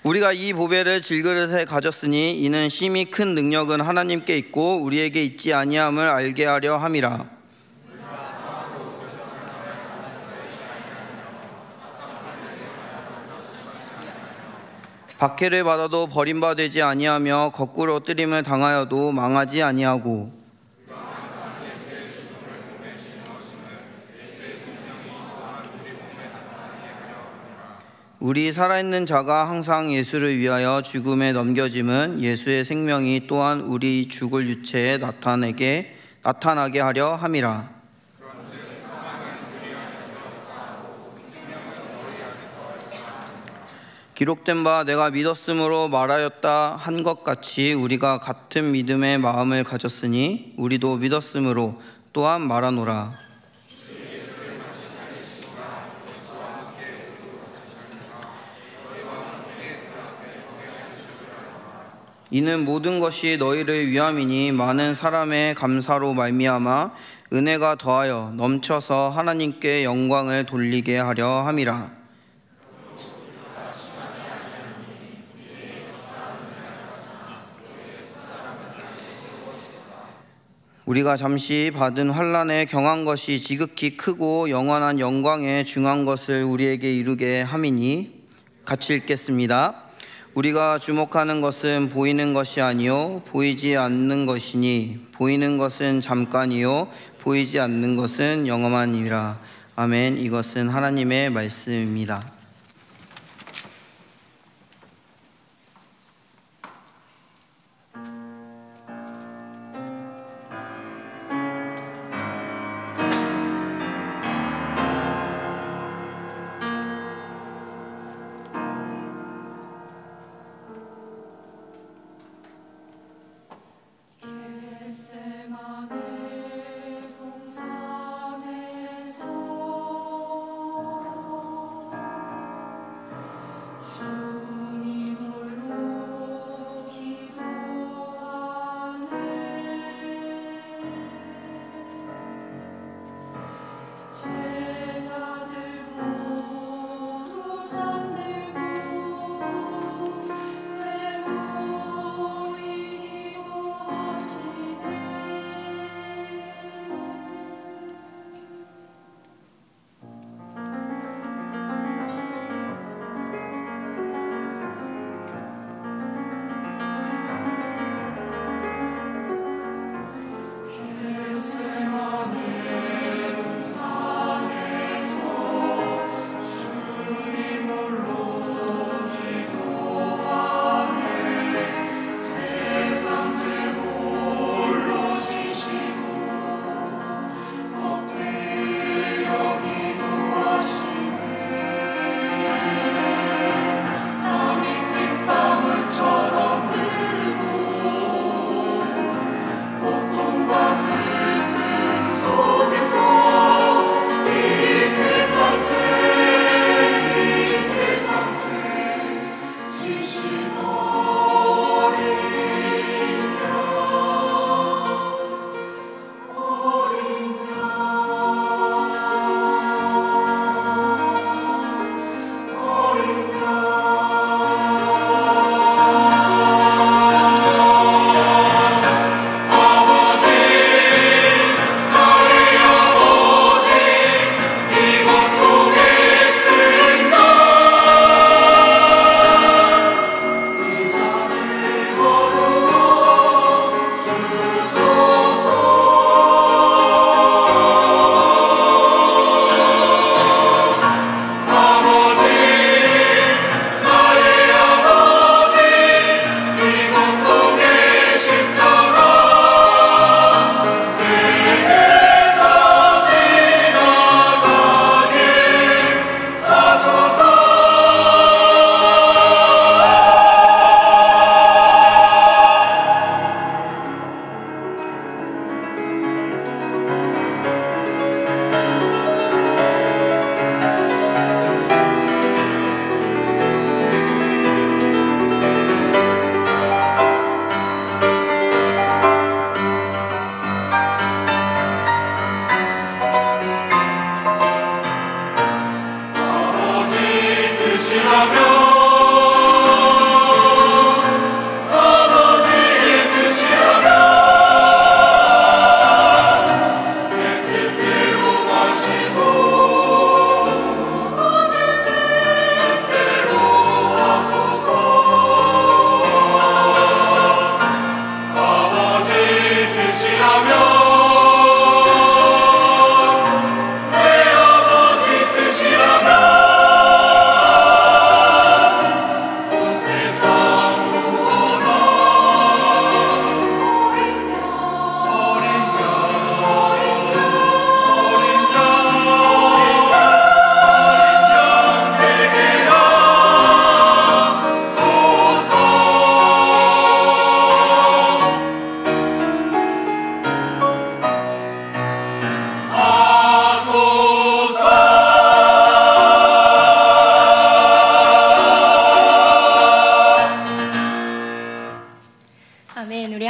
우리가 이 보배를 질그릇에 가졌으니 이는 심히 큰 능력은 하나님께 있고 우리에게 있지 아니함을 알게 하려 함이라. 박해를 받아도 버림받지 아니하며 거꾸로 뜨림을 당하여도 망하지 아니하고 우리 살아있는 자가 항상 예수를 위하여 죽음에 넘겨짐은 예수의 생명이 또한 우리 죽을 육체에 나타나게 하려 함이라. 기록된 바 내가 믿었으므로 말하였다 한 것 같이 우리가 같은 믿음의 마음을 가졌으니 우리도 믿었으므로 또한 말하노라. 이는 모든 것이 너희를 위함이니 많은 사람의 감사로 말미암아 은혜가 더하여 넘쳐서 하나님께 영광을 돌리게 하려 함이라. 우리가 잠시 받은 환난에 경한 것이 지극히 크고 영원한 영광에 중한 것을 우리에게 이루게 함이니 같이 읽겠습니다. 우리가 주목하는 것은 보이는 것이 아니요 보이지 않는 것이니 보이는 것은 잠깐이요 보이지 않는 것은 영원하니라. 아멘. 이것은 하나님의 말씀입니다.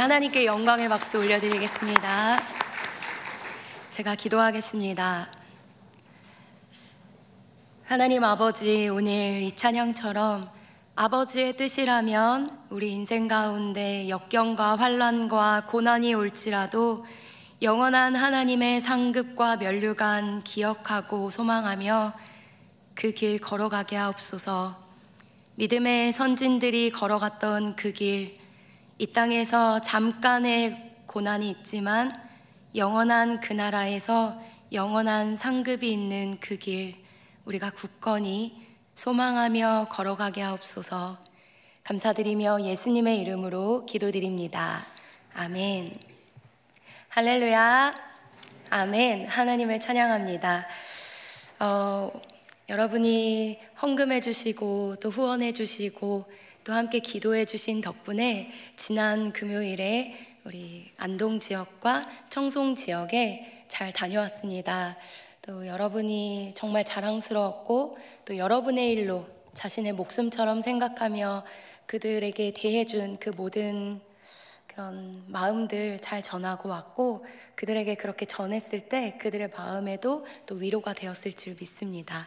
하나님께 영광의 박수 올려드리겠습니다. 제가 기도하겠습니다. 하나님 아버지, 오늘 이 찬양처럼 아버지의 뜻이라면 우리 인생 가운데 역경과 환난과 고난이 올지라도 영원한 하나님의 상급과 면류관 기억하고 소망하며 그 길 걸어가게 하옵소서. 믿음의 선진들이 걸어갔던 그 길, 이 땅에서 잠깐의 고난이 있지만 영원한 그 나라에서 영원한 상급이 있는 그 길, 우리가 굳건히 소망하며 걸어가게 하옵소서. 감사드리며 예수님의 이름으로 기도드립니다. 아멘. 할렐루야. 아멘. 하나님을 찬양합니다. 여러분이 헌금해 주시고 또 후원해 주시고 또 함께 기도해 주신 덕분에 지난 금요일에 우리 안동 지역과 청송 지역에 잘 다녀왔습니다. 또 여러분이 정말 자랑스러웠고 또 여러분의 일로 자신의 목숨처럼 생각하며 그들에게 대해준 그 모든 그런 마음들 잘 전하고 왔고, 그들에게 그렇게 전했을 때 그들의 마음에도 또 위로가 되었을 줄 믿습니다.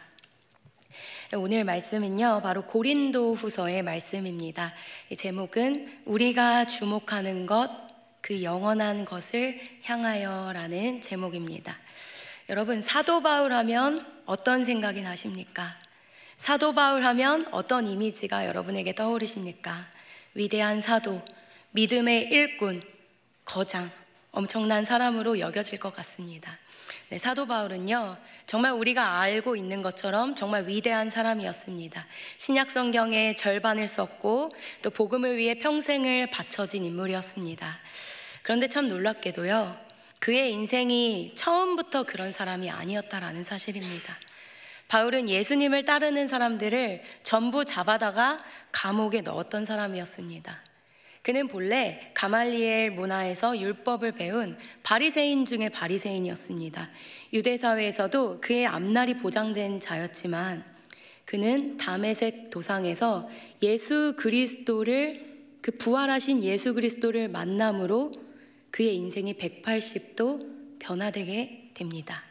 오늘 말씀은요, 바로 고린도 후서의 말씀입니다. 이 제목은 우리가 주목하는 것, 그 영원한 것을 향하여 라는 제목입니다. 여러분, 사도 바울 하면 어떤 생각이 나십니까? 사도 바울 하면 어떤 이미지가 여러분에게 떠오르십니까? 위대한 사도, 믿음의 일꾼, 거장, 엄청난 사람으로 여겨질 것 같습니다. 네, 사도 바울은요, 정말 우리가 알고 있는 것처럼 정말 위대한 사람이었습니다. 신약 성경의 절반을 썼고 또 복음을 위해 평생을 바쳐진 인물이었습니다. 그런데 참 놀랍게도요, 그의 인생이 처음부터 그런 사람이 아니었다라는 사실입니다. 바울은 예수님을 따르는 사람들을 전부 잡아다가 감옥에 넣었던 사람이었습니다. 그는 본래 가말리엘 문화에서 율법을 배운 바리새인 중에 바리새인이었습니다. 유대사회에서도 그의 앞날이 보장된 자였지만 그는 다메섹 도상에서 예수 그리스도를, 그 부활하신 예수 그리스도를 만남으로 그의 인생이 180도 변화되게 됩니다.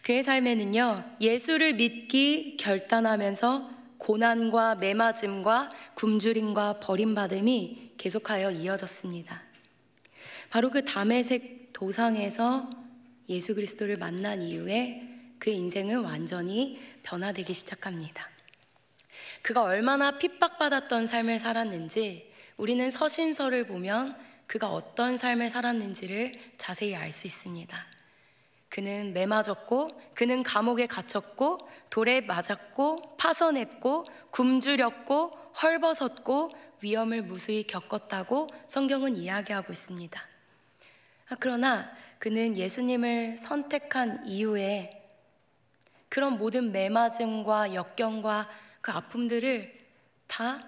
그의 삶에는요, 예수를 믿기 결단하면서 고난과 매맞음과 굶주림과 버림받음이 계속하여 이어졌습니다. 바로 그 다메섹 도상에서 예수 그리스도를 만난 이후에 그의 인생은 완전히 변화되기 시작합니다. 그가 얼마나 핍박받았던 삶을 살았는지 우리는 서신서를 보면 그가 어떤 삶을 살았는지를 자세히 알 수 있습니다. 그는 매맞았고, 그는 감옥에 갇혔고, 돌에 맞았고, 파선했고, 굶주렸고, 헐벗었고, 위험을 무수히 겪었다고 성경은 이야기하고 있습니다. 그러나 그는 예수님을 선택한 이후에 그런 모든 매맞음과 역경과 그 아픔들을 다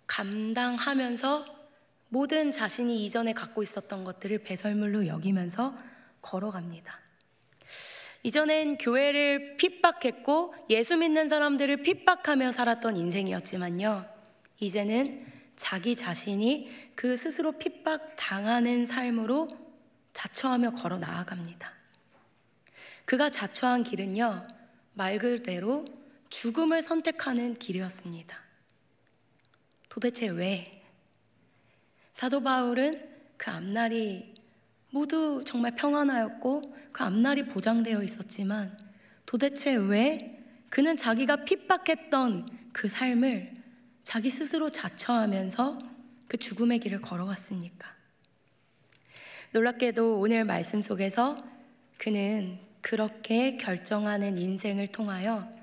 감당하면서 모든 자신이 이전에 갖고 있었던 것들을 배설물로 여기면서 걸어갑니다. 이전엔 교회를 핍박했고 예수 믿는 사람들을 핍박하며 살았던 인생이었지만요, 이제는 자기 자신이 그 스스로 핍박당하는 삶으로 자처하며 걸어 나아갑니다. 그가 자처한 길은요, 말 그대로 죽음을 선택하는 길이었습니다. 도대체 왜? 사도 바울은 그 앞날이 모두 정말 평안하였고 그 앞날이 보장되어 있었지만 도대체 왜 그는 자기가 핍박했던 그 삶을 자기 스스로 자처하면서 그 죽음의 길을 걸어갔습니까? 놀랍게도 오늘 말씀 속에서 그는 그렇게 결정하는 인생을 통하여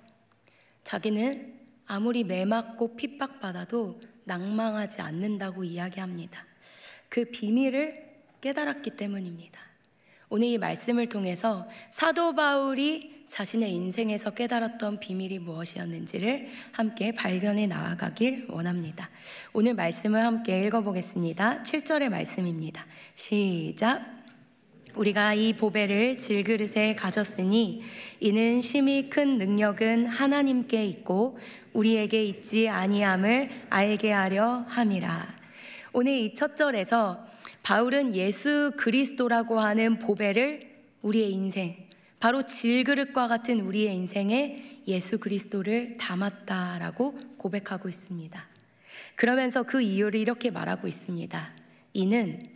자기는 아무리 매맞고 핍박받아도 낭망하지 않는다고 이야기합니다. 그 비밀을 깨달았기 때문입니다. 오늘 이 말씀을 통해서 사도 바울이 자신의 인생에서 깨달았던 비밀이 무엇이었는지를 함께 발견해 나아가길 원합니다. 오늘 말씀을 함께 읽어보겠습니다. 7절의 말씀입니다. 시작. 우리가 이 보배를 질그릇에 가졌으니 이는 심히 큰 능력은 하나님께 있고 우리에게 있지 아니함을 알게 하려 함이라. 오늘 이 첫 절에서 바울은 예수 그리스도라고 하는 보배를 우리의 인생, 바로 질그릇과 같은 우리의 인생에 예수 그리스도를 담았다라고 고백하고 있습니다. 그러면서 그 이유를 이렇게 말하고 있습니다.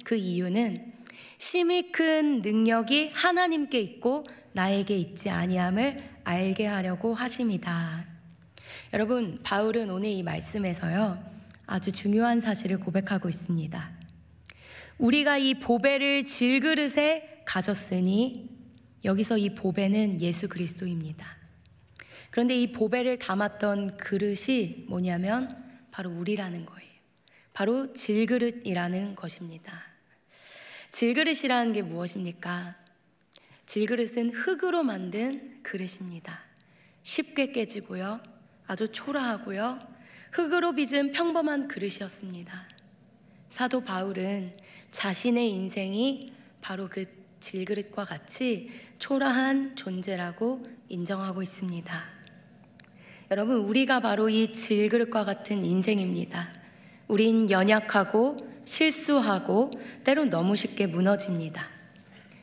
그 이유는 심히 큰 능력이 하나님께 있고 나에게 있지 아니함을 알게 하려고 하심이다. 여러분, 바울은 오늘 이 말씀에서요, 아주 중요한 사실을 고백하고 있습니다. 우리가 이 보배를 질그릇에 가졌으니 여기서 이 보배는 예수 그리스도입니다. 그런데 이 보배를 담았던 그릇이 뭐냐면 바로 우리라는 거예요. 바로 질그릇이라는 것입니다. 질그릇이라는 게 무엇입니까? 질그릇은 흙으로 만든 그릇입니다. 쉽게 깨지고요, 아주 초라하고요, 흙으로 빚은 평범한 그릇이었습니다. 사도 바울은 자신의 인생이 바로 그 질그릇과 같이 초라한 존재라고 인정하고 있습니다. 여러분, 우리가 바로 이 질그릇과 같은 인생입니다. 우린 연약하고 실수하고 때론 너무 쉽게 무너집니다.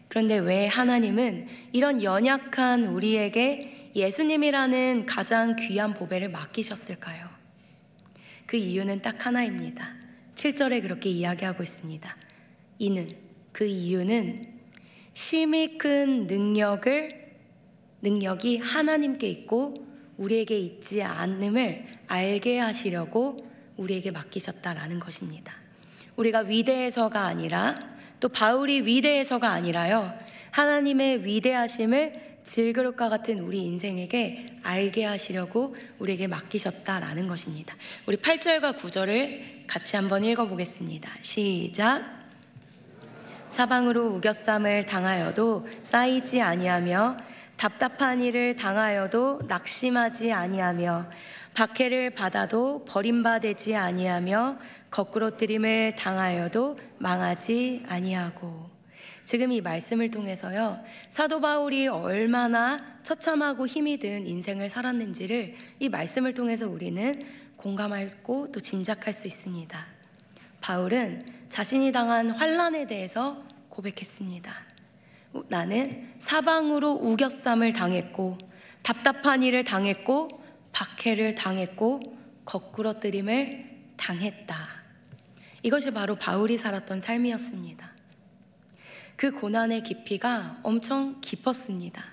그런데 왜 하나님은 이런 연약한 우리에게 예수님이라는 가장 귀한 보배를 맡기셨을까요? 그 이유는 딱 하나입니다. 7절에 그렇게 이야기하고 있습니다. 그 이유는 심히 큰 능력이 하나님께 있고 우리에게 있지 않음을 알게 하시려고 우리에게 맡기셨다라는 것입니다. 우리가 위대해서가 아니라, 또 바울이 위대해서가 아니라요, 하나님의 위대하심을 질그릇과 같은 우리 인생에게 알게 하시려고 우리에게 맡기셨다라는 것입니다. 우리 8절과 9절을 같이 한번 읽어보겠습니다. 시작. 사방으로 우겨쌈을 당하여도 쌓이지 아니하며 답답한 일을 당하여도 낙심하지 아니하며 박해를 받아도 버림받지 아니하며 거꾸러뜨림을 당하여도 망하지 아니하고. 지금 이 말씀을 통해서요, 사도 바울이 얼마나 처참하고 힘이 든 인생을 살았는지를 이 말씀을 통해서 우리는 공감하고 또 짐작할 수 있습니다. 바울은 자신이 당한 환난에 대해서 고백했습니다. 나는 사방으로 우겨쌈을 당했고 답답한 일을 당했고 박해를 당했고 거꾸러뜨림을 당했다. 이것이 바로 바울이 살았던 삶이었습니다. 그 고난의 깊이가 엄청 깊었습니다.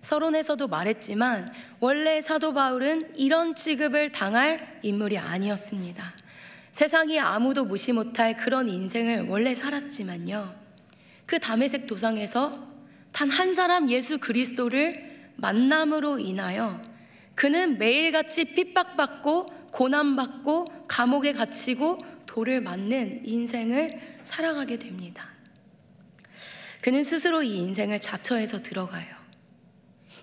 서론에서도 말했지만 원래 사도 바울은 이런 취급을 당할 인물이 아니었습니다. 세상이 아무도 무시 못할 그런 인생을 원래 살았지만요, 그 다메섹 도상에서 단 한 사람 예수 그리스도를 만남으로 인하여 그는 매일같이 핍박받고 고난받고 감옥에 갇히고 돌을 맞는 인생을 살아가게 됩니다. 그는 스스로 이 인생을 자처해서 들어가요.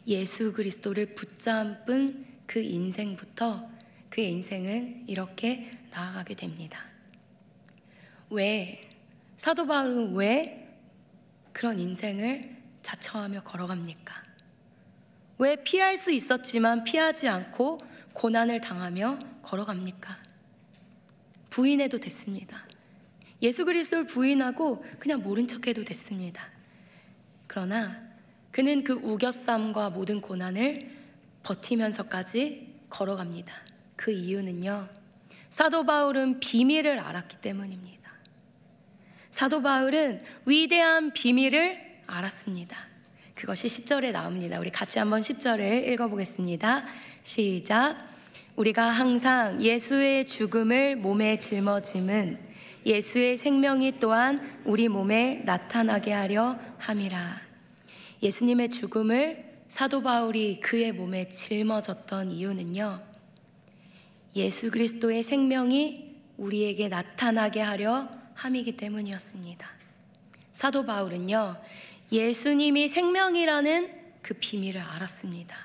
예수 그리스도를 붙잡은 그 인생부터 그의 인생은 이렇게 나아가게 됩니다. 사도 바울은 왜 그런 인생을 자처하며 걸어갑니까? 왜 피할 수 있었지만 피하지 않고 고난을 당하며 걸어갑니까? 부인해도 됐습니다. 예수 그리스도를 부인하고 그냥 모른 척해도 됐습니다. 그러나 그는 그 우겨쌈과 모든 고난을 버티면서까지 걸어갑니다. 그 이유는요, 사도 바울은 비밀을 알았기 때문입니다. 사도 바울은 위대한 비밀을 알았습니다. 그것이 10절에 나옵니다. 우리 같이 한번 10절을 읽어보겠습니다. 시작. 우리가 항상 예수의 죽음을 몸에 짊어짐은 예수의 생명이 또한 우리 몸에 나타나게 하려 함이라. 예수님의 죽음을 사도 바울이 그의 몸에 짊어졌던 이유는요, 예수 그리스도의 생명이 우리에게 나타나게 하려 함이기 때문이었습니다. 사도 바울은요, 예수님이 생명이라는 그 비밀을 알았습니다.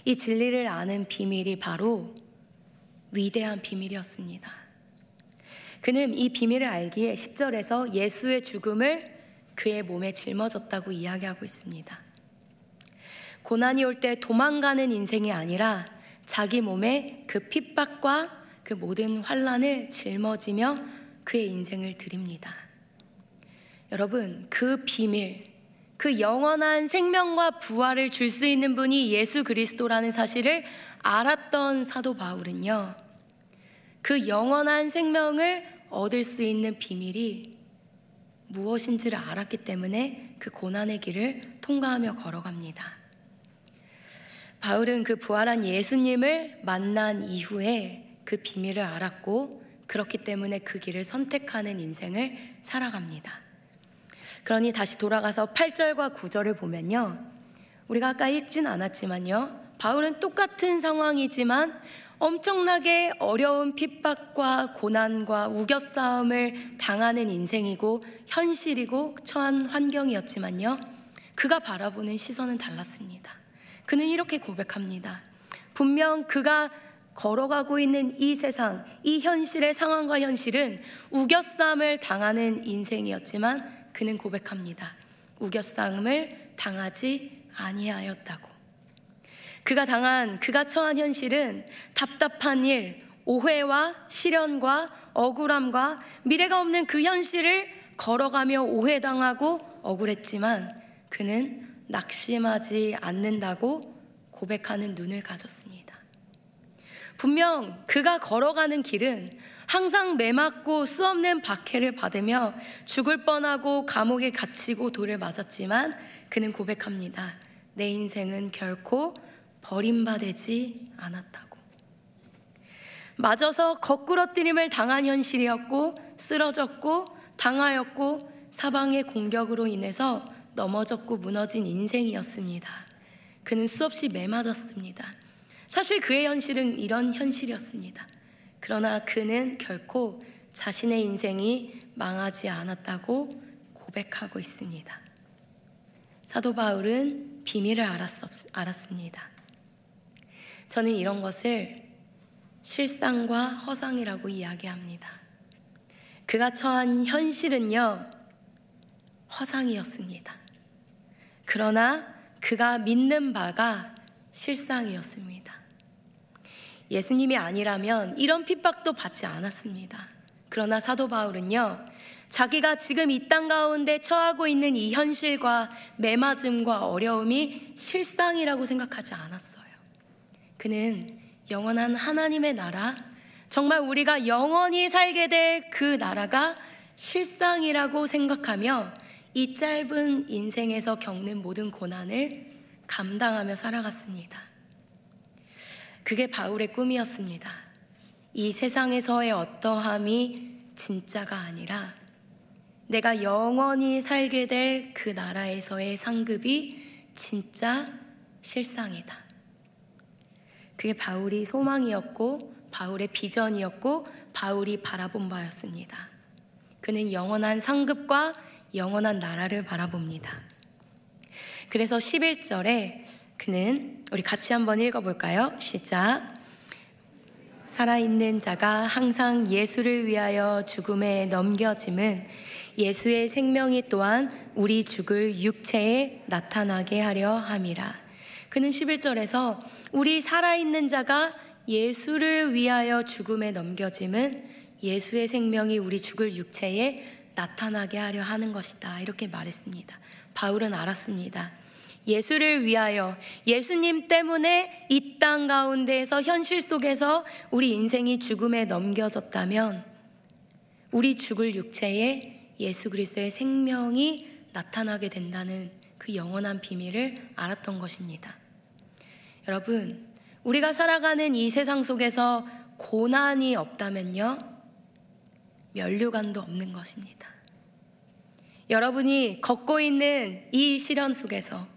이 진리를 아는 비밀이 바로 위대한 비밀이었습니다. 그는 이 비밀을 알기에 10절에서 예수의 죽음을 그의 몸에 짊어졌다고 이야기하고 있습니다. 고난이 올 때 도망가는 인생이 아니라 자기 몸에 그 핍박과 그 모든 환난을 짊어지며 그의 인생을 드립니다. 여러분, 그 비밀, 그 영원한 생명과 부활을 줄 수 있는 분이 예수 그리스도라는 사실을 알았던 사도 바울은요, 그 영원한 생명을 얻을 수 있는 비밀이 무엇인지를 알았기 때문에 그 고난의 길을 통과하며 걸어갑니다. 바울은 그 부활한 예수님을 만난 이후에 그 비밀을 알았고, 그렇기 때문에 그 길을 선택하는 인생을 살아갑니다. 그러니 다시 돌아가서 8절과 9절을 보면요, 우리가 아까 읽진 않았지만요, 바울은 똑같은 상황이지만 엄청나게 어려운 핍박과 고난과 우겨싸움을 당하는 인생이고 현실이고 처한 환경이었지만요, 그가 바라보는 시선은 달랐습니다. 그는 이렇게 고백합니다. 분명 그가 걸어가고 있는 이 세상, 이 현실의 상황과 현실은 우겨싸움을 당하는 인생이었지만 그는 고백합니다. 우겨싸움을 당하지 아니하였다고. 그가 처한 현실은 답답한 일, 오해와 시련과 억울함과 미래가 없는 그 현실을 걸어가며 오해당하고 억울했지만 그는 낙심하지 않는다고 고백하는 눈을 가졌습니다. 분명 그가 걸어가는 길은 항상 매맞고 수없는 박해를 받으며 죽을 뻔하고 감옥에 갇히고 돌을 맞았지만 그는 고백합니다. 내 인생은 결코 버림받지 않았다고. 맞아서 거꾸러뜨림을 당한 현실이었고, 쓰러졌고 당하였고 사방의 공격으로 인해서 넘어졌고 무너진 인생이었습니다. 그는 수없이 매맞았습니다. 사실 그의 현실은 이런 현실이었습니다. 그러나 그는 결코 자신의 인생이 망하지 않았다고 고백하고 있습니다. 사도 바울은 비밀을 알았습니다. 저는 이런 것을 실상과 허상이라고 이야기합니다. 그가 처한 현실은요, 허상이었습니다. 그러나 그가 믿는 바가 실상이었습니다. 예수님이 아니라면 이런 핍박도 받지 않았습니다. 그러나 사도 바울은요, 자기가 지금 이 땅 가운데 처하고 있는 이 현실과 매맞음과 어려움이 실상이라고 생각하지 않았어요. 그는 영원한 하나님의 나라, 정말 우리가 영원히 살게 될 그 나라가 실상이라고 생각하며 이 짧은 인생에서 겪는 모든 고난을 감당하며 살아갔습니다. 그게 바울의 꿈이었습니다. 이 세상에서의 어떠함이 진짜가 아니라 내가 영원히 살게 될 그 나라에서의 상급이 진짜 실상이다. 그게 바울이 소망이었고 바울의 비전이었고 바울이 바라본 바였습니다. 그는 영원한 상급과 영원한 나라를 바라봅니다. 그래서 11절에 그는, 우리 같이 한번 읽어볼까요? 시작. 살아있는 자가 항상 예수를 위하여 죽음에 넘겨짐은 예수의 생명이 또한 우리 죽을 육체에 나타나게 하려 함이라. 그는 11절에서 우리 살아있는 자가 예수를 위하여 죽음에 넘겨짐은 예수의 생명이 우리 죽을 육체에 나타나게 하려 하는 것이다, 이렇게 말했습니다. 바울은 알았습니다. 예수를 위하여, 예수님 때문에 이 땅 가운데에서 현실 속에서 우리 인생이 죽음에 넘겨졌다면 우리 죽을 육체에 예수 그리스도의 생명이 나타나게 된다는 그 영원한 비밀을 알았던 것입니다. 여러분, 우리가 살아가는 이 세상 속에서 고난이 없다면요, 면류관도 없는 것입니다. 여러분이 걷고 있는 이 시련 속에서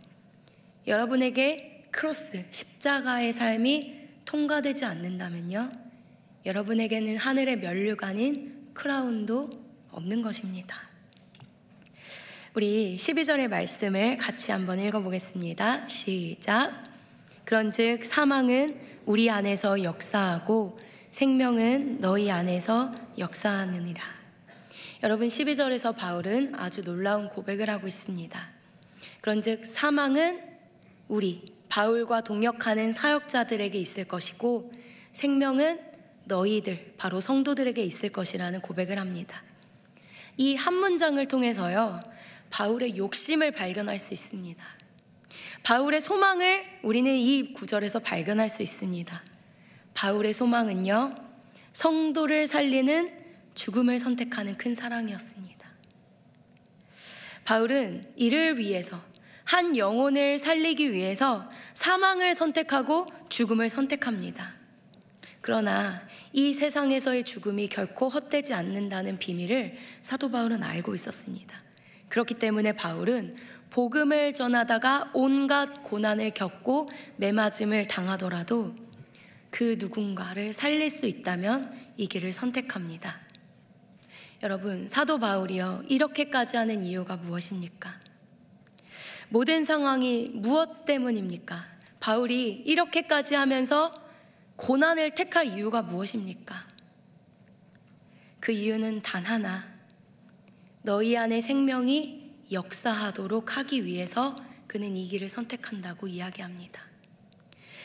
여러분에게 크로스, 십자가의 삶이 통과되지 않는다면요, 여러분에게는 하늘의 면류관인 크라운도 없는 것입니다. 우리 12절의 말씀을 같이 한번 읽어보겠습니다. 시작. 그런즉 사망은 우리 안에서 역사하고 생명은 너희 안에서 역사하느니라. 여러분, 12절에서 바울은 아주 놀라운 고백을 하고 있습니다. 그런즉 사망은 우리 바울과 동역하는 사역자들에게 있을 것이고 생명은 너희들, 바로 성도들에게 있을 것이라는 고백을 합니다. 이 한 문장을 통해서요, 바울의 욕심을 발견할 수 있습니다. 바울의 소망을 우리는 이 구절에서 발견할 수 있습니다. 바울의 소망은요, 성도를 살리는 죽음을 선택하는 큰 사랑이었습니다. 바울은 이를 위해서, 한 영혼을 살리기 위해서 사망을 선택하고 죽음을 선택합니다. 그러나 이 세상에서의 죽음이 결코 헛되지 않는다는 비밀을 사도 바울은 알고 있었습니다. 그렇기 때문에 바울은 복음을 전하다가 온갖 고난을 겪고 매맞음을 당하더라도 그 누군가를 살릴 수 있다면 이 길을 선택합니다. 여러분, 사도 바울이요, 이렇게까지 하는 이유가 무엇입니까? 모든 상황이 무엇 때문입니까? 바울이 이렇게까지 하면서 고난을 택할 이유가 무엇입니까? 그 이유는 단 하나, 너희 안에 생명이 역사하도록 하기 위해서 그는 이 길을 선택한다고 이야기합니다.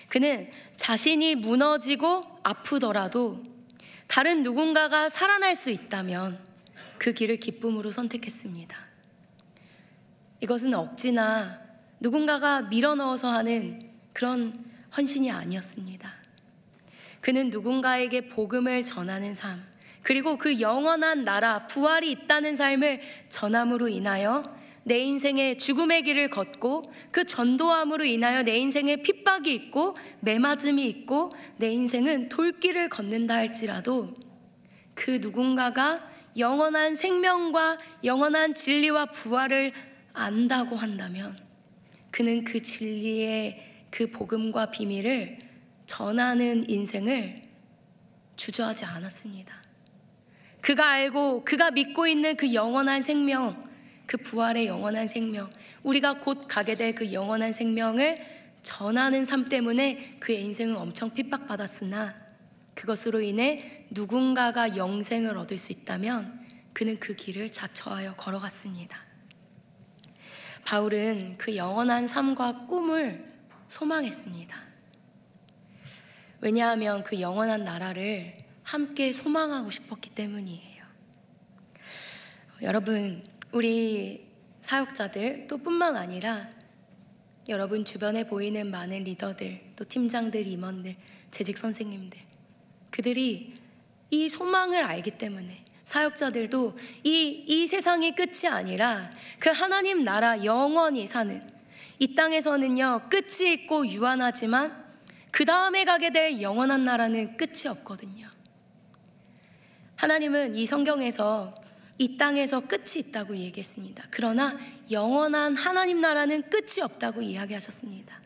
그는 자신이 무너지고 아프더라도 다른 누군가가 살아날 수 있다면 그 길을 기쁨으로 선택했습니다. 이것은 억지나 누군가가 밀어넣어서 하는 그런 헌신이 아니었습니다. 그는 누군가에게 복음을 전하는 삶, 그리고 그 영원한 나라, 부활이 있다는 삶을 전함으로 인하여 내 인생의 죽음의 길을 걷고, 그 전도함으로 인하여 내 인생에 핍박이 있고 매맞음이 있고 내 인생은 돌길을 걷는다 할지라도 그 누군가가 영원한 생명과 영원한 진리와 부활을 안다고 한다면 그는 그 진리의 그 복음과 비밀을 전하는 인생을 주저하지 않았습니다. 그가 알고 그가 믿고 있는 그 영원한 생명, 그 부활의 영원한 생명, 우리가 곧 가게 될 그 영원한 생명을 전하는 삶 때문에 그의 인생은 엄청 핍박받았으나 그것으로 인해 누군가가 영생을 얻을 수 있다면 그는 그 길을 자처하여 걸어갔습니다. 바울은 그 영원한 삶과 꿈을 소망했습니다. 왜냐하면 그 영원한 나라를 함께 소망하고 싶었기 때문이에요. 여러분, 우리 사역자들 또 뿐만 아니라 여러분 주변에 보이는 많은 리더들, 또 팀장들, 임원들, 재직 선생님들, 그들이 이 소망을 알기 때문에 사역자들도 이 세상의 끝이 아니라 그 하나님 나라 영원히 사는, 이 땅에서는요 끝이 있고 유한하지만 그 다음에 가게 될 영원한 나라는 끝이 없거든요. 하나님은 이 성경에서 이 땅에서 끝이 있다고 얘기했습니다. 그러나 영원한 하나님 나라는 끝이 없다고 이야기하셨습니다.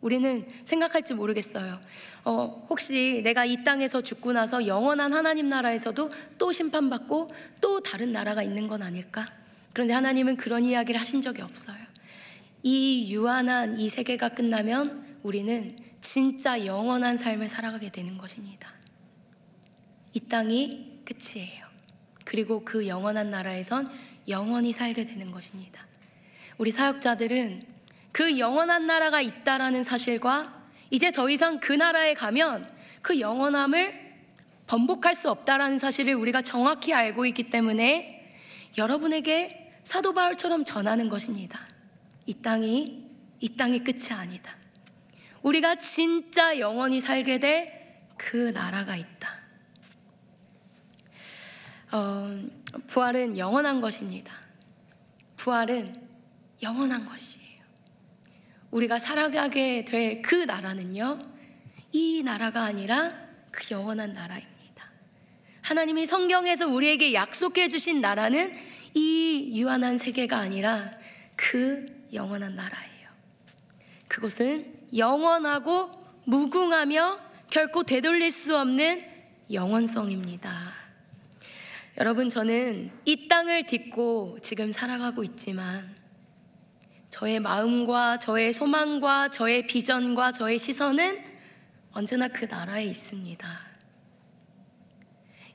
우리는 생각할지 모르겠어요. 혹시 내가 이 땅에서 죽고 나서 영원한 하나님 나라에서도 또 심판받고 또 다른 나라가 있는 건 아닐까? 그런데 하나님은 그런 이야기를 하신 적이 없어요. 이 유한한 이 세계가 끝나면 우리는 진짜 영원한 삶을 살아가게 되는 것입니다. 이 땅이 끝이에요. 그리고 그 영원한 나라에선 영원히 살게 되는 것입니다. 우리 사역자들은 그 영원한 나라가 있다라는 사실과 이제 더 이상 그 나라에 가면 그 영원함을 번복할 수 없다라는 사실을 우리가 정확히 알고 있기 때문에 여러분에게 사도 바울처럼 전하는 것입니다. 이 땅이 끝이 아니다. 우리가 진짜 영원히 살게 될 그 나라가 있다. 부활은 영원한 것입니다. 부활은 영원한 것이에요. 우리가 살아가게 될 그 나라는요, 이 나라가 아니라 그 영원한 나라입니다. 하나님이 성경에서 우리에게 약속해 주신 나라는 이 유한한 세계가 아니라 그 영원한 나라예요. 그것은 영원하고 무궁하며 결코 되돌릴 수 없는 영원성입니다. 여러분, 저는 이 땅을 딛고 지금 살아가고 있지만 저의 마음과 저의 소망과 저의 비전과 저의 시선은 언제나 그 나라에 있습니다.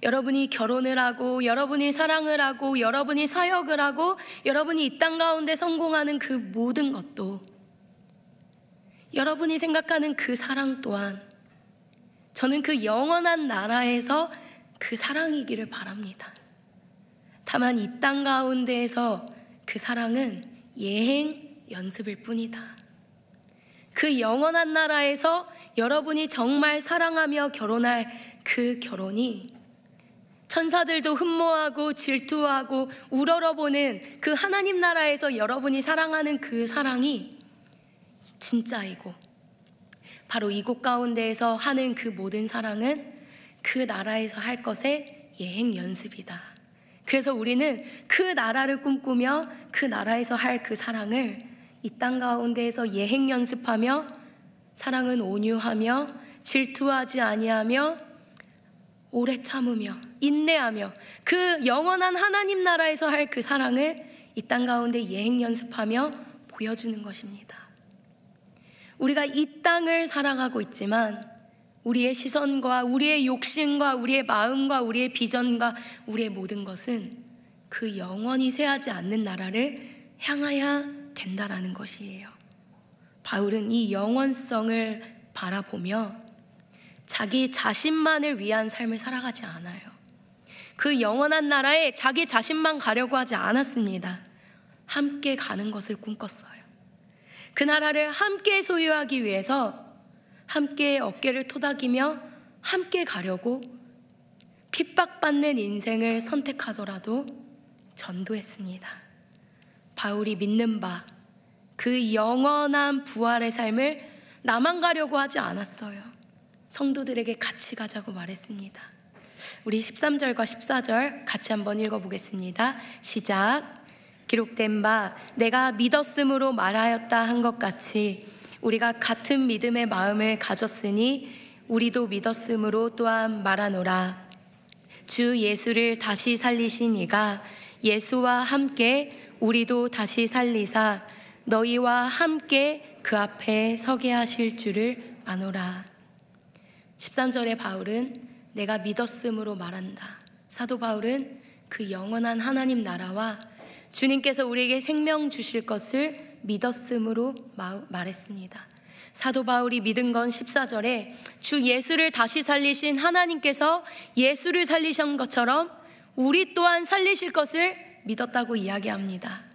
여러분이 결혼을 하고, 여러분이 사랑을 하고, 여러분이 사역을 하고, 여러분이 이 땅 가운데 성공하는 그 모든 것도, 여러분이 생각하는 그 사랑 또한 저는 그 영원한 나라에서 그 사랑이기를 바랍니다. 다만 이 땅 가운데에서 그 사랑은 예행 연습일 뿐이다. 그 영원한 나라에서 여러분이 정말 사랑하며 결혼할 그 결혼이 천사들도 흠모하고 질투하고 우러러보는 그 하나님 나라에서 여러분이 사랑하는 그 사랑이 진짜이고, 바로 이곳 가운데에서 하는 그 모든 사랑은 그 나라에서 할 것의 예행 연습이다. 그래서 우리는 그 나라를 꿈꾸며 그 나라에서 할 그 사랑을 이 땅 가운데에서 예행 연습하며, 사랑은 온유하며 질투하지 아니하며 오래 참으며 인내하며 그 영원한 하나님 나라에서 할 그 사랑을 이 땅 가운데 예행 연습하며 보여주는 것입니다. 우리가 이 땅을 사랑하고 있지만 우리의 시선과 우리의 욕심과 우리의 마음과 우리의 비전과 우리의 모든 것은 그 영원히 쇠하지 않는 나라를 향하여야 된다라는 것이에요. 바울은 이 영원성을 바라보며 자기 자신만을 위한 삶을 살아가지 않아요. 그 영원한 나라에 자기 자신만 가려고 하지 않았습니다. 함께 가는 것을 꿈꿨어요. 그 나라를 함께 소유하기 위해서 함께 어깨를 토닥이며 함께 가려고 핍박받는 인생을 선택하더라도 전도했습니다. 바울이 믿는 바 그 영원한 부활의 삶을 나만 가려고 하지 않았어요. 성도들에게 같이 가자고 말했습니다. 우리 13절과 14절 같이 한번 읽어보겠습니다. 시작. 기록된 바 내가 믿었으므로 말하였다 한 것 같이 우리가 같은 믿음의 마음을 가졌으니 우리도 믿었으므로 또한 말하노라. 주 예수를 다시 살리신 이가 예수와 함께 우리도 다시 살리사 너희와 함께 그 앞에 서게 하실 줄을 아노라. 13절에 바울은 내가 믿었으므로 말한다. 사도 바울은 그 영원한 하나님 나라와 주님께서 우리에게 생명 주실 것을 믿었으므로 말했습니다. 사도 바울이 믿은 건 14절에 주 예수를 다시 살리신 하나님께서 예수를 살리신 것처럼 우리 또한 살리실 것을 믿었다고 이야기합니다.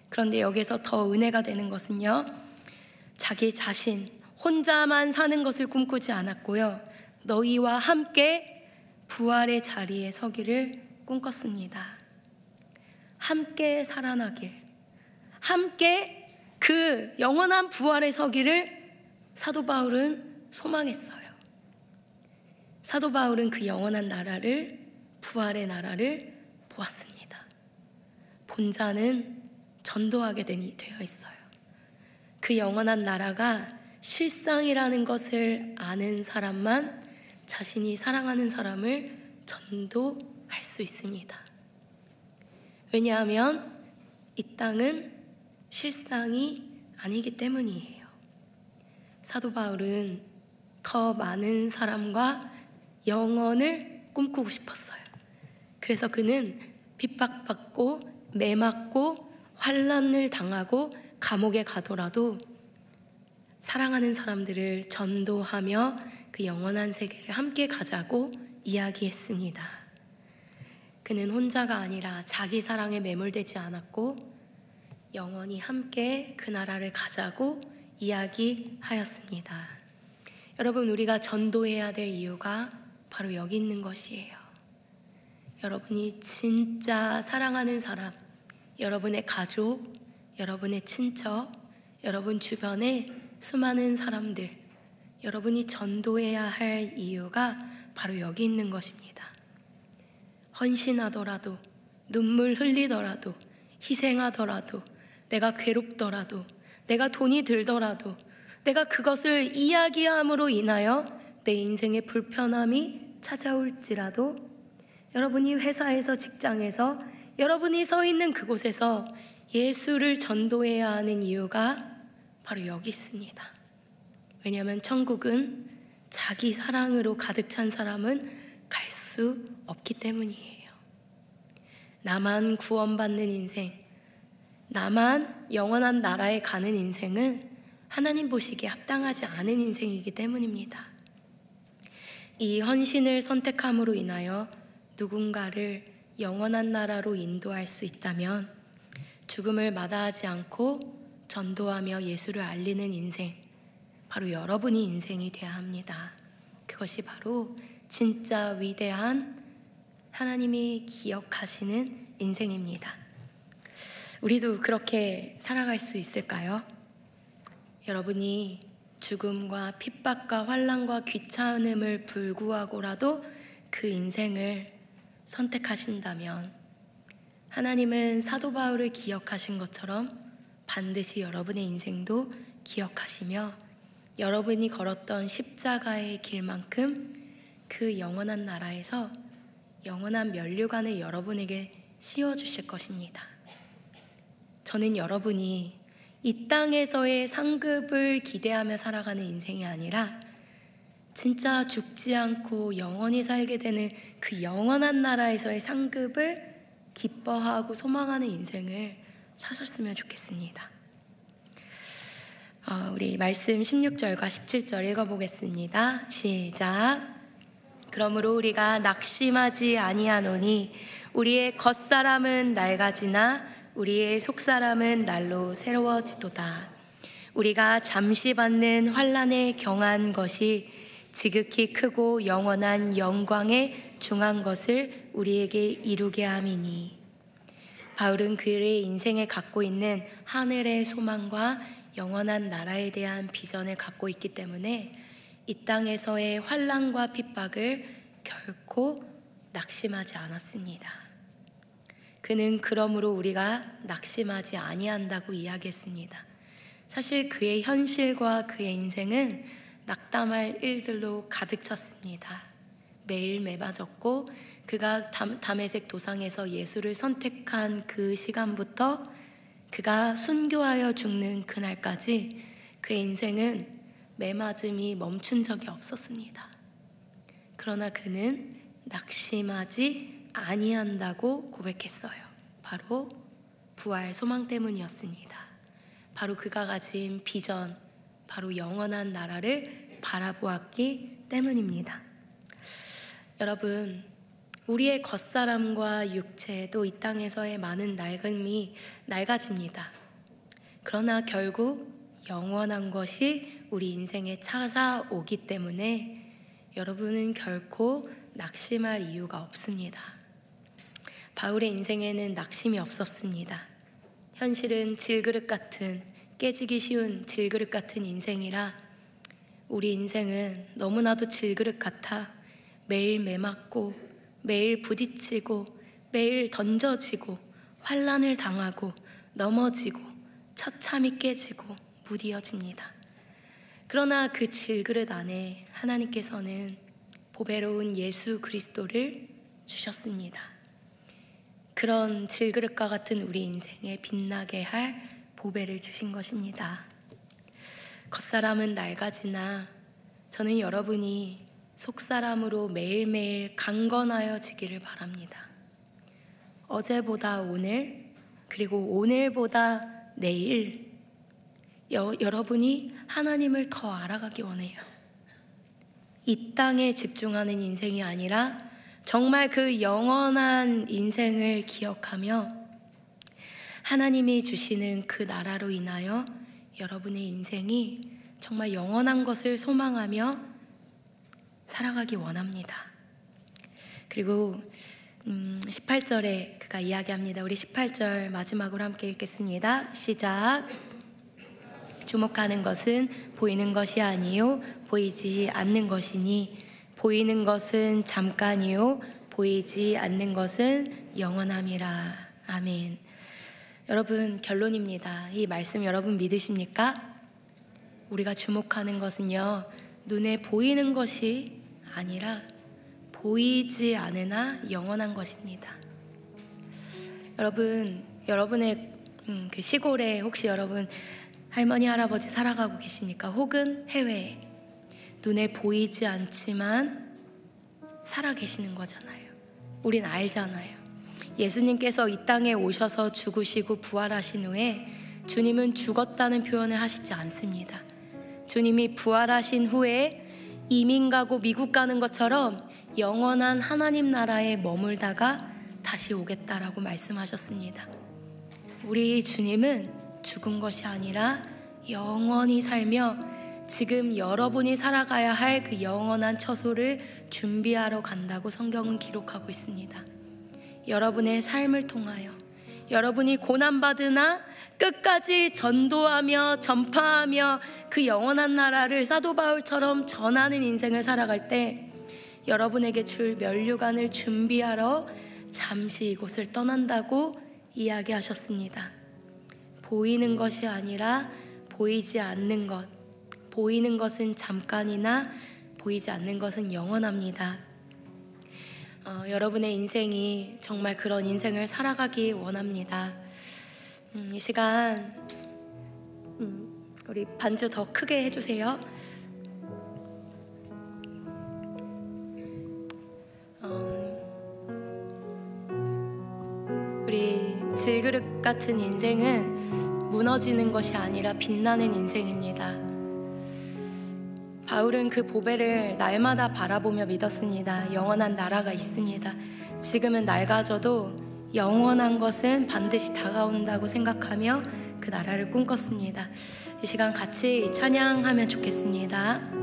그런데 여기서 더 은혜가 되는 것은요, 자기 자신 혼자만 사는 것을 꿈꾸지 않았고요, 너희와 함께 부활의 자리에 서기를 꿈꿨습니다. 함께 살아나길, 함께 그 영원한 부활에 서기를 사도 바울은 소망했어요. 사도 바울은 그 영원한 나라를, 부활의 나라를 보았습니다. 본자는 전도하게 되어 있어요. 그 영원한 나라가 실상이라는 것을 아는 사람만 자신이 사랑하는 사람을 전도할 수 있습니다. 왜냐하면 이 땅은 실상이 아니기 때문이에요. 사도 바울은 더 많은 사람과 영원을 꿈꾸고 싶었어요. 그래서 그는 핍박받고 매맞고 환난을 당하고 감옥에 가더라도 사랑하는 사람들을 전도하며 그 영원한 세계를 함께 가자고 이야기했습니다. 그는 혼자가 아니라 자기 사랑에 매몰되지 않았고 영원히 함께 그 나라를 가자고 이야기하였습니다. 여러분, 우리가 전도해야 될 이유가 바로 여기 있는 것이에요. 여러분이 진짜 사랑하는 사람, 여러분의 가족, 여러분의 친척, 여러분 주변의 수많은 사람들, 여러분이 전도해야 할 이유가 바로 여기 있는 것입니다. 헌신하더라도, 눈물 흘리더라도, 희생하더라도, 내가 괴롭더라도, 내가 돈이 들더라도, 내가 그것을 이야기함으로 인하여 내 인생에 불편함이 찾아올지라도, 여러분이 회사에서, 직장에서, 여러분이 서 있는 그곳에서 예수를 전도해야 하는 이유가 바로 여기 있습니다. 왜냐하면 천국은 자기 사랑으로 가득 찬 사람은 갈 수 없기 때문이에요. 나만 구원받는 인생, 나만 영원한 나라에 가는 인생은 하나님 보시기에 합당하지 않은 인생이기 때문입니다. 이 헌신을 선택함으로 인하여 누군가를 영원한 나라로 인도할 수 있다면 죽음을 마다하지 않고 전도하며 예수를 알리는 인생, 바로 여러분이 인생이 되어야 합니다. 그것이 바로 진짜 위대한 하나님이 기억하시는 인생입니다. 우리도 그렇게 살아갈 수 있을까요? 여러분이 죽음과 핍박과 환난과 귀찮음을 불구하고라도 그 인생을 선택하신다면 하나님은 사도 바울을 기억하신 것처럼 반드시 여러분의 인생도 기억하시며 여러분이 걸었던 십자가의 길만큼 그 영원한 나라에서 영원한 면류관을 여러분에게 씌워주실 것입니다. 저는 여러분이 이 땅에서의 상급을 기대하며 살아가는 인생이 아니라 진짜 죽지 않고 영원히 살게 되는 그 영원한 나라에서의 상급을 기뻐하고 소망하는 인생을 사셨으면 좋겠습니다. 우리 말씀 16절과 17절 읽어보겠습니다. 시작. 그러므로 우리가 낙심하지 아니하노니 우리의 겉사람은 낡아지나 우리의 속사람은 날로 새로워지도다. 우리가 잠시 받는 환난에 경한 것이 지극히 크고 영원한 영광에 중한 것을 우리에게 이루게 함이니. 바울은 그의 인생에 갖고 있는 하늘의 소망과 영원한 나라에 대한 비전을 갖고 있기 때문에 이 땅에서의 환난과 핍박을 결코 낙심하지 않았습니다. 그는 그러므로 우리가 낙심하지 아니한다고 이야기했습니다. 사실 그의 현실과 그의 인생은 낙담할 일들로 가득 찼습니다. 매일 매맞았고 그가 다메섹 도상에서 예수를 선택한 그 시간부터 그가 순교하여 죽는 그날까지 그의 인생은 매맞음이 멈춘 적이 없었습니다. 그러나 그는 낙심하지 아니한다고 고백했어요. 바로 부활 소망 때문이었습니다. 바로 그가 가진 비전, 바로 영원한 나라를 바라보았기 때문입니다. 여러분, 우리의 겉사람과 육체도 이 땅에서의 많은 낡음이 낡아집니다. 그러나 결국 영원한 것이 우리 인생에 찾아오기 때문에 여러분은 결코 낙심할 이유가 없습니다. 바울의 인생에는 낙심이 없었습니다. 현실은 질그릇 같은, 깨지기 쉬운 질그릇 같은 인생이라 우리 인생은 너무나도 질그릇 같아 매일 매맞고 매일 부딪히고 매일 던져지고 환난을 당하고 넘어지고 처참히 깨지고 무디어집니다. 그러나 그 질그릇 안에 하나님께서는 보배로운 예수 그리스도를 주셨습니다. 그런 질그릇과 같은 우리 인생에 빛나게 할 보배를 주신 것입니다. 겉사람은 낡아지나 저는 여러분이 속사람으로 매일매일 강건하여지기를 바랍니다. 어제보다 오늘, 그리고 오늘보다 내일 여러분이 하나님을 더 알아가기 원해요. 이 땅에 집중하는 인생이 아니라 정말 그 영원한 인생을 기억하며 하나님이 주시는 그 나라로 인하여 여러분의 인생이 정말 영원한 것을 소망하며 살아가기 원합니다. 그리고 18절에 그가 이야기합니다. 우리 18절 마지막으로 함께 읽겠습니다. 시작. 주목하는 것은 보이는 것이 아니요 보이지 않는 것이니 보이는 것은 잠깐이요 보이지 않는 것은 영원함이라. 아멘. 여러분, 결론입니다. 이 말씀 여러분 믿으십니까? 우리가 주목하는 것은요, 눈에 보이는 것이 아니라 보이지 않으나 영원한 것입니다. 여러분, 여러분의 그 시골에 혹시 여러분 할머니, 할아버지 살아가고 계십니까? 혹은 해외에 눈에 보이지 않지만 살아 계시는 거잖아요. 우린 알잖아요. 예수님께서 이 땅에 오셔서 죽으시고 부활하신 후에 주님은 죽었다는 표현을 하시지 않습니다. 주님이 부활하신 후에 이민 가고 미국 가는 것처럼 영원한 하나님 나라에 머물다가 다시 오겠다라고 말씀하셨습니다. 우리 주님은 죽은 것이 아니라 영원히 살며 지금 여러분이 살아가야 할 그 영원한 처소를 준비하러 간다고 성경은 기록하고 있습니다. 여러분의 삶을 통하여 여러분이 고난받으나 끝까지 전도하며 전파하며 그 영원한 나라를 사도 바울처럼 전하는 인생을 살아갈 때 여러분에게 줄 면류관을 준비하러 잠시 이곳을 떠난다고 이야기하셨습니다. 보이는 것이 아니라 보이지 않는 것, 보이는 것은 잠깐이나 보이지 않는 것은 영원합니다. 여러분의 인생이 정말 그런 인생을 살아가기 원합니다. 이 시간 우리 반주 더 크게 해주세요. 우리 질그릇 같은 인생은 무너지는 것이 아니라 빛나는 인생입니다. 바울은 그 보배를 날마다 바라보며 믿었습니다. 영원한 나라가 있습니다. 지금은 낡아져도 영원한 것은 반드시 다가온다고 생각하며 그 나라를 꿈꿨습니다. 이 시간 같이 찬양하면 좋겠습니다.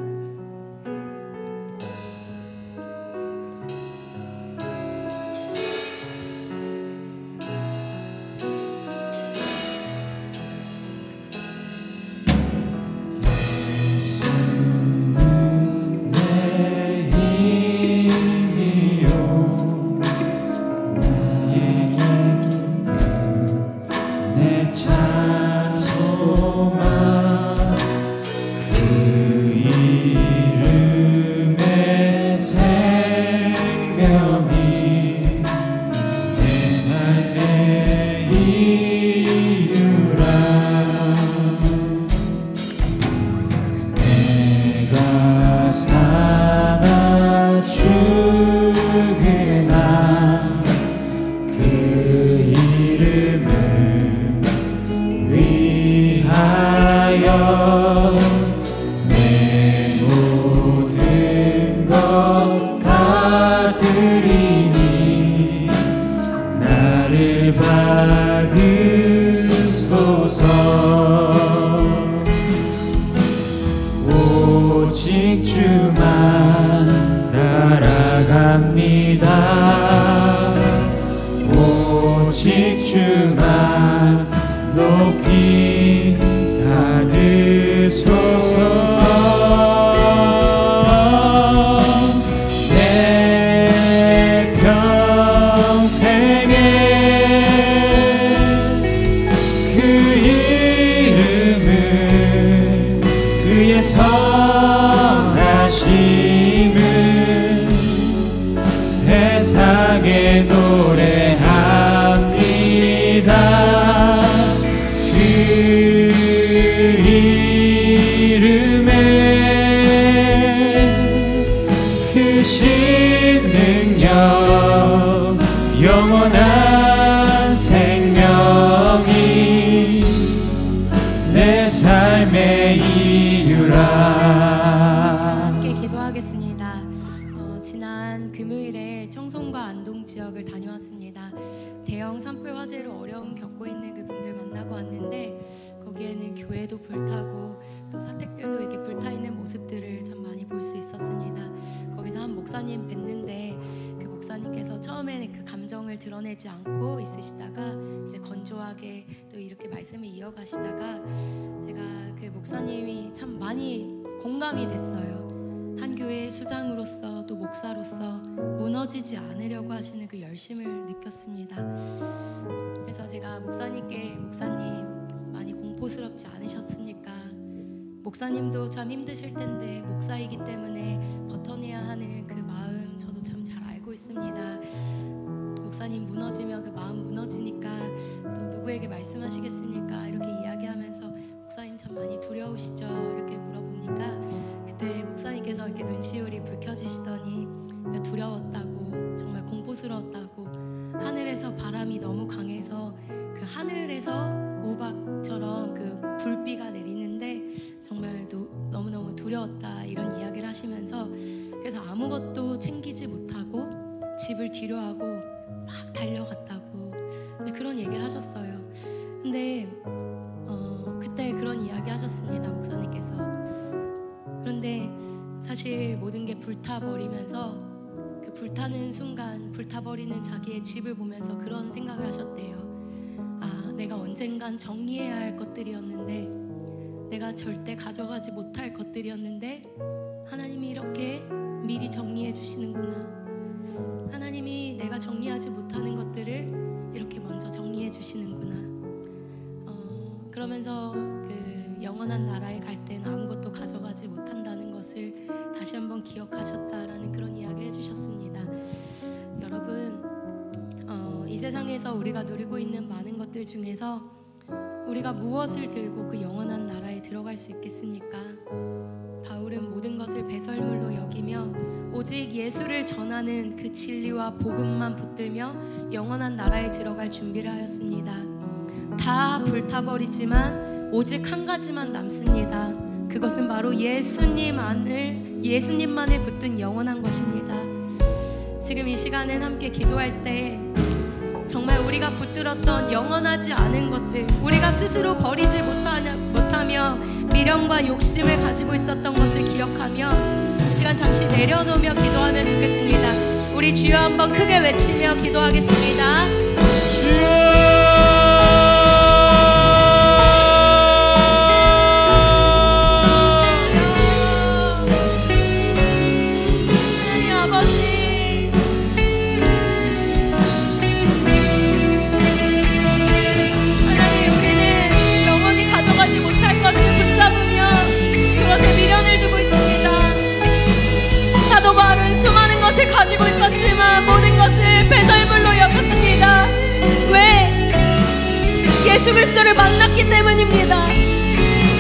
대형 산불 화재로 어려움 겪고 있는 그분들 만나고 왔는데 거기에는 교회도 불타고 또 사택들도 이렇게 불타있는 모습들을 참 많이 볼 수 있었습니다. 거기서 한 목사님 뵀는데 그 목사님께서 처음에는 그 감정을 드러내지 않고 있으시다가 이제 건조하게 또 이렇게 말씀을 이어가시다가 제가 그 목사님이 참 많이 공감이 됐어요. 한 교회의 수장으로서 또 목사로서 무너지지 않으려고 하시는 그 열심을 느꼈습니다. 그래서 제가 목사님께 목사님 많이 공포스럽지 않으셨습니까? 목사님도 참 힘드실 텐데 목사이기 때문에 버텨내야 하는 그 마음 저도 참 잘 알고 있습니다. 목사님 무너지면 그 마음 무너지니까 또 누구에게 말씀하시겠습니까? 이렇게 이야기하면서 목사님 참 많이 두려우시죠? 이렇게 물어보니까 그때 목사님께서 이렇게 눈시울이 붉혀지시더니 두려웠다고, 정말 공포스러웠다고, 하늘에서 바람이 너무 강해서 그 하늘에서 우박처럼 그 불비가 내리는데 정말 너무너무 두려웠다, 이런 이야기를 하시면서 그래서 아무것도 챙기지 못하고 집을 뒤로하고 막 달려갔다고 그런 얘기를 하셨어요. 근데 그때 그런 이야기 하셨습니다, 목사님께서. 그런데 사실 모든 게 불타버리면서 그 불타는 순간, 불타버리는 자기의 집을 보면서 그런 생각을 하셨대요. 아, 내가 언젠간 정리해야 할 것들이었는데, 내가 절대 가져가지 못할 것들이었는데 하나님이 이렇게 미리 정리해 주시는구나. 하나님이 내가 정리하지 못하는 것들을 이렇게 먼저 정리해 주시는구나. 그러면서 그 영원한 나라에 갈 때는 아무것도 가져가지 못한다는 것을 다시 한번 기억하셨다라는 그런 이야기를 해주셨습니다. 여러분, 이 세상에서 우리가 누리고 있는 많은 것들 중에서 우리가 무엇을 들고 그 영원한 나라에 들어갈 수 있겠습니까? 바울은 모든 것을 배설물로 여기며 오직 예수를 전하는 그 진리와 복음만 붙들며 영원한 나라에 들어갈 준비를 하였습니다. 다 불타버리지만 오직 한 가지만 남습니다. 그것은 바로 예수님만을 붙든 영원한 것입니다. 지금 이 시간은 함께 기도할 때 정말 우리가 붙들었던 영원하지 않은 것들, 우리가 스스로 버리지 못하며 미련과 욕심을 가지고 있었던 것을 기억하며 이 시간 잠시 내려놓으며 기도하면 좋겠습니다. 우리 주여 한번 크게 외치며 기도하겠습니다. 주여! 가지고 있었지만 모든 것을 배설물로 여겼습니다. 왜? 예수 그리스도를 만났기 때문입니다.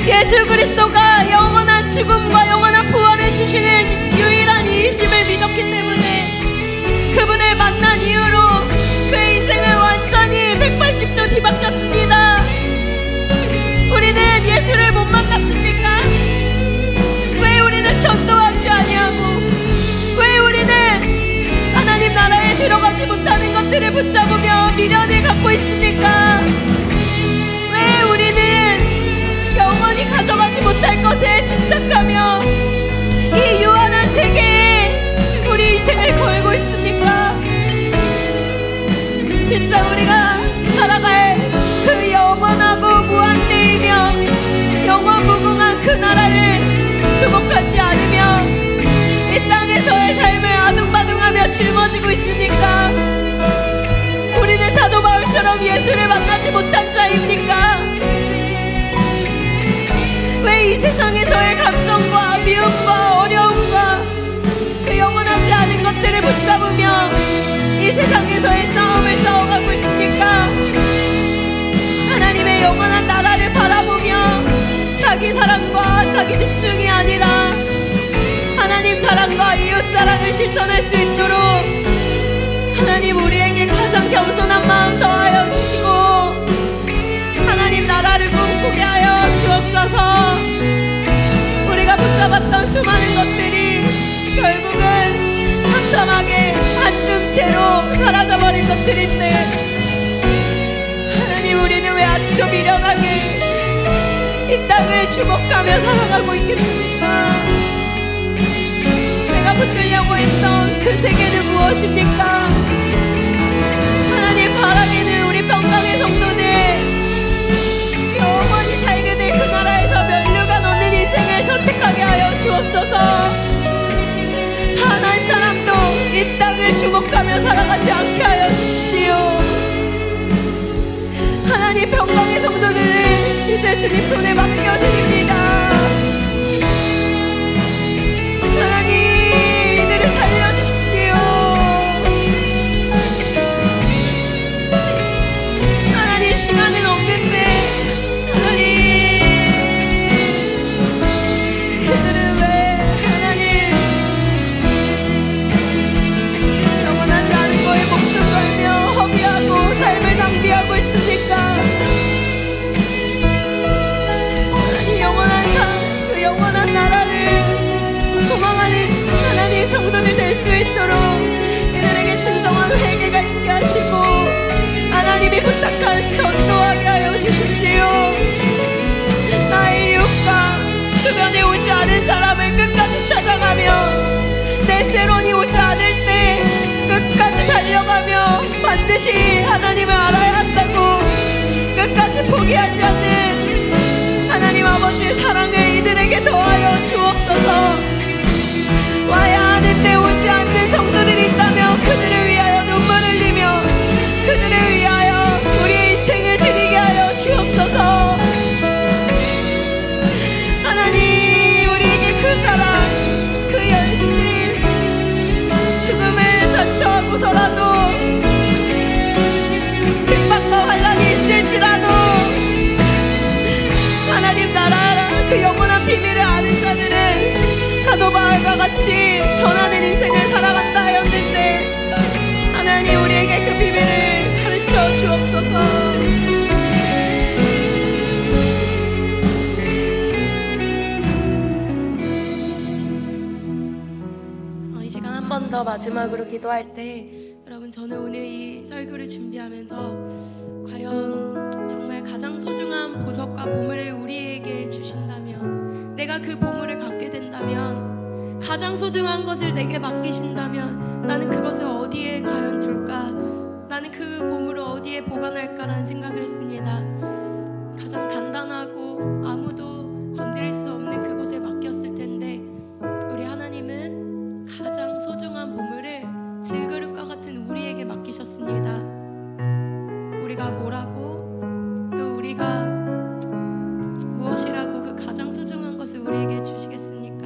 예수 그리스도가 영원한 죽음과 영원한 부활을 주시는 유일한 이이심을 믿었기 때문에 그분을 만난 이후로 그의 인생을 완전히 180도 뒤바뀌었습니다. 우리는 예수를 못 만났습니까? 왜 우리는 전도하지 아니하고, 왜 우리는 하나님 나라에 들어가지 못하는 것들을 붙잡으며 미련을 갖고 있습니까? 왜 우리는 영원히 가져가지 못할 것에 집착하며 이 유한한 세계에 우리 인생을 걸고 있습니까? 진짜 우리가 살아갈 그 영원하고 무한대이며 영원무궁한 그 나라를 주목하지 않으며 이 땅에서의 삶을 아둥바둥하며 짊어지고 있습니까? 우리는 사도 바울처럼 예수를 만나지 못한 자입니까? 왜 이 세상에서의 감정과 미움과 어려움과 그 영원하지 않은 것들을 붙잡으며 이 세상에서의 싸움을 싸워가고 있습니까? 하나님의 영원한 나라를 바라보며 자기 사랑과 자기 집중이 아니라 하나님 사랑과 이웃 사랑을 실천할 수 있도록 하나님 우리에게 가장 겸손한 마음 더하여 주시고 하나님 나라를 꿈꾸게 하여 주옵소서. 우리가 붙잡았던 수많은 것들이 결국은 처참하게 한줌 채로 사라져버린 것들인데 하나님 우리는 왜 아직도 미련하게 이 땅을 주목하며 살아가고 있겠습니까? 내가 붙들려고 했던 그 세계는 무엇입니까? 하나님 바라기는 우리 평강의 성도들 영원히 살게 될 그 나라에서 면류관 없는 인생을 선택하게 하여 주옵소서. 단 한 사람도 이 땅을 주목하며 살아가지 않게 하여 주십시오. 하나님 평강의 성도들을 이제 주님 손에 맡겨드립니다. 하나님 이들을 살려주십시오. 하나님 시간은 없는데 하나님 그들은 왜 하나님 영원하지 않은 거에 목숨 걸며 허비하고 삶을 낭비하고 있습니까? 주십시오. 나의 이웃과 주변에 오지 않은 사람을 끝까지 찾아가며 내 세론이 오지 않을 때 끝까지 달려가며 반드시 하나님을 알아야 한다고 끝까지 포기하지 않는 하나님 아버지의 사랑을 이들에게 더하여 주옵소서. 와야 하는데 오지 않는 성도들이 있다면 그들을 위하여 눈물을 흘리며 그들을 위하여 우리의 인생을 드리게 하여 주옵소서. 하나님, 우리에게 그 사랑, 그 열심, 죽음을 자처하고서라도 핍박과 환난이 있을지라도 하나님 나라 그 영원한 비밀을 아는 자들은 사도 바울과 같이 전하는 인생을 살아간다 하였는데 하나님, 우리에게 그 비밀을 가르쳐 주옵소서. 이 시간 한 번 더 마지막으로 기도할 때 여러분, 저는 오늘 이 설교를 준비하면서 과연 정말 가장 소중한 보석과 보물을 우리에게 주신다면, 내가 그 보물을 갖게 된다면, 가장 소중한 것을 내게 맡기신다면 나는 그것을 어디에 과연 둘까? 나는 그 보물을 어디에 보관할까라는 생각을 했습니다. 가장 단단하고 아무도 건드릴 수 없는 그곳에 맡겼을 텐데 우리 하나님은 가장 소중한 보물을 질그릇과 같은 우리에게 맡기셨습니다. 우리가 뭐라고, 또 우리가 무엇이라고 그 가장 소중한 것을 우리에게 주시겠습니까?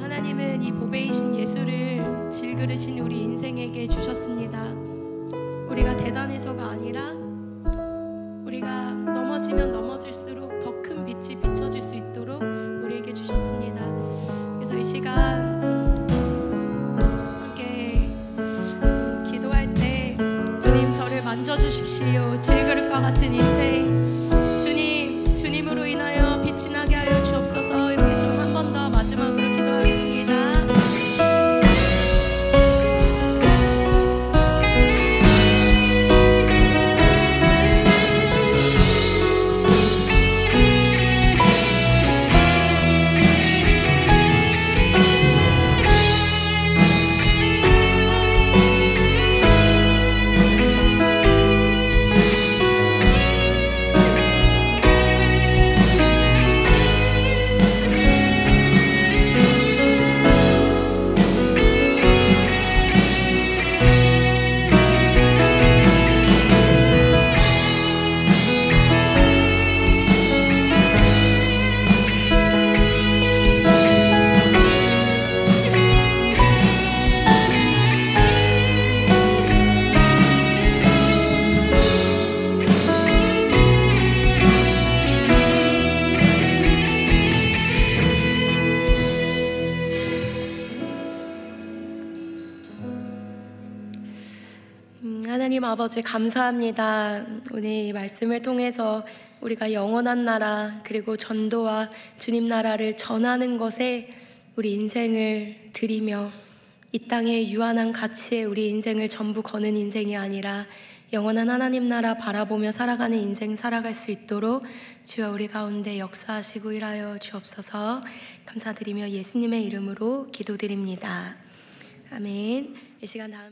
하나님은 이 보배이신 예수를 질그릇인 우리 인생에게 주셨습니다. 우리가 대단해서가 아니라 우리가 넘어지면 넘어질수록 더 큰 빛이 비춰질 수 있도록 우리에게 주셨습니다. 그래서 이 시간 함께 기도할 때 주님, 저를 만져주십시오. 질그릇과 같은 인생, 주님, 주님으로 인하여 빛이 나게 하여 주옵소서. 이렇게 좀 한 번 더 마지막으로 기도하겠습니다. 하나님 아버지, 감사합니다. 오늘 이 말씀을 통해서 우리가 영원한 나라, 그리고 전도와 주님 나라를 전하는 것에 우리 인생을 드리며 이 땅의 유한한 가치에 우리 인생을 전부 거는 인생이 아니라 영원한 하나님 나라 바라보며 살아가는 인생 살아갈 수 있도록 주여 우리 가운데 역사하시고 일하여 주옵소서. 감사드리며 예수님의 이름으로 기도드립니다. 아멘. 이 시간 다음